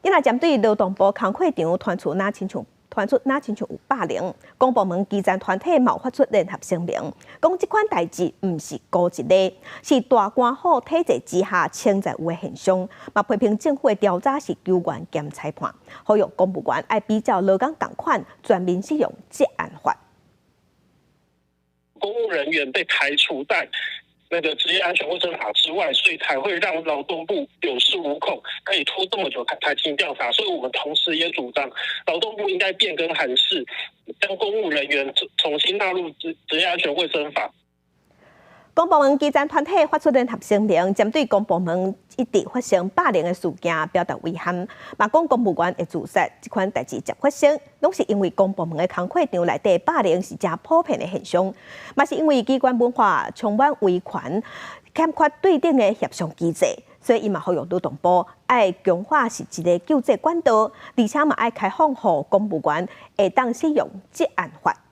伊若针对劳动部工课场传出哪亲像有霸凌，公部门基层团体冒发出联合声明，讲这款代志毋是孤一例，是大官府体制之下潜在有的现象，嘛批评政府的调查是纠员兼裁判，呼吁公务员要比照劳工同款全面适用职安法。公务人员被排除在那个职业安全卫生法之外，所以才会让劳动部有恃无恐，可以拖这么久才进行调查。所以我们同时也主张，劳动部应该变更函释，将公务人员重新纳入职业安全卫生法。公部门基层团体发出联合声明，针对公部门一直发生霸凌的事件表达遗憾，嘛讲公务员会自杀这款代志才发生，拢是因为公部门的工课场内底霸凌是真普遍的现象，嘛是因为机关文化充满威权，欠缺对等的协商机制，所以伊嘛呼吁劳动部要强化实际的救济管道，而且嘛要开放予公务员会当使用职安法。